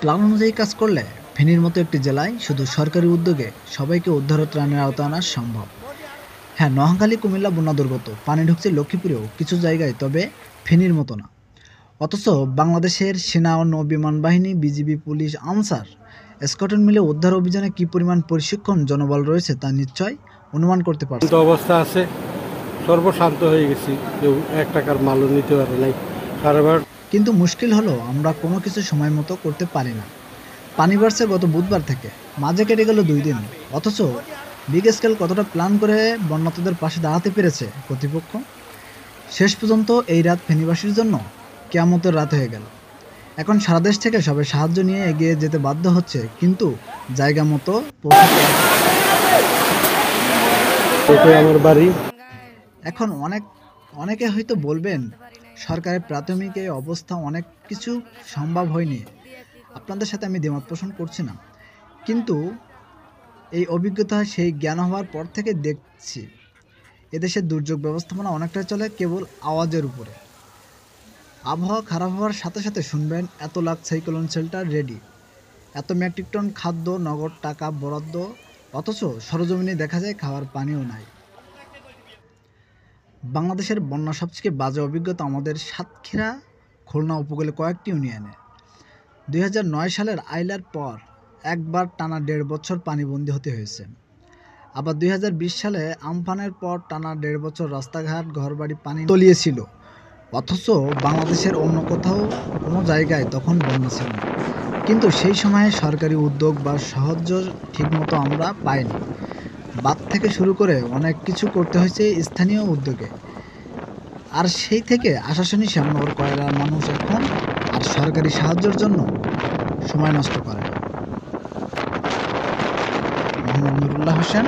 Plan অনুযায়ী কাজ করলে ফেনীর মতো একটি জেলায় শুধু সরকারি উদ্যোগে সবাইকে উদ্ধার ও ত্রাণের আওতায় আনা সম্ভব। হ্যাঁ, নোয়াখালী কুমিল্লা বন্যা দুর্গত, পানি ঢুকছে লক্ষ্মীপুরেও কিছু জায়গায়, তবে ফেনীর মতো না। অথচ বাংলাদেশের সেনা ও নৌ বিমান বাহিনী, বিজিবি, পুলিশ, আনসার, স্কোয়াড্রন মিলে উদ্ধার অভিযানে কী পরিমাণ প্রশিক্ষণ, জনবল রয়েছে তা নিশ্চয় অনুমান করতে পারছেন। অবস্থা আছে, সর্বশান্ত হয়ে গেছি, কেউ 1 টাকার মালও নিতে পারে নাই। কারবার কিন্তু মুশকিল হলো আমরা কোনো কিছু সময় মতো করতে পারি না। পানি বাড়ছে গত বুধবার থেকে, মাঝে কেটে গেল 2 দিন। অথচ বিগ স্কেল কতটা প্ল্যান করে বন্যার্তদের পাশে দাঁড়াতে পেরেছে কর্তৃপক্ষ। শেষ পর্যন্ত এই রাত ফেনীবাসীর জন্য কিয়ামতের রাত হয়ে গেল। এখন সারা দেশ থেকে সবাই সাহায্য নিয়ে এগিয়ে যেতে বাধ্য হচ্ছে, কিন্তু জায়গা মতো পৌঁছাতে এটাই আমার বাড়ি। এখন অনেকে হয়তো বলবেন, সরকারের প্রাথমিক এই অবস্থা অনেক কিছু সম্ভব হয়নি। আপনাদের সাথে আমি দ্বিমত পোষণ করছি না, কিন্তু এই অভিজ্ঞতা সেই জ্ঞান হওয়ার পর থেকে দেখছি এদেশের দুর্যোগ ব্যবস্থাপনা অনেকটা চলে কেবল আওয়াজের উপরে। আবহাওয়া খারাপ হওয়ার সাথে সাথে শুনবেন এত লাখ সাইক্লোন শেল্টার রেডি, এত মেট্রিক টন খাদ্য, নগদ টাকা বরাদ্দ, অথচ সরজমিনে দেখা যায় খাওয়ার পানিও নাই। বাংলাদেশের বন্যা সবচেয়ে বাজে অভিজ্ঞতা আমাদের সাতক্ষীরা, খুলনা উপকূলে কয়েকটি ইউনিয়নে। 2009 সালের আইলার পর একবার টানা 1.5 বছর পানিবন্দী হতে হয়েছে। আবার 2020 সালে আমফানের পর টানা 1.5 বছর রাস্তাঘাট, ঘরবাড়ি পানি তলিয়েছিল। অথচ বাংলাদেশের অন্য কোথাও কোনো জায়গায় তখন বন্যা ছিল না। কিন্তু সেই সময়ে সরকারি উদ্যোগ বা সাহায্য ঠিকমতো আমরা পাইনি। বাঁধ থেকে শুরু করে অনেক কিছু করতে হয়েছে স্থানীয় উদ্যোগে। আর সেই থেকে আশাশুনি শ্যামনগর কয়লার মানুষ এখন আর সরকারি সাহায্যের জন্য সময় নষ্ট করে না। মোহাম্মদ নুরুল্লাহ হোসেন,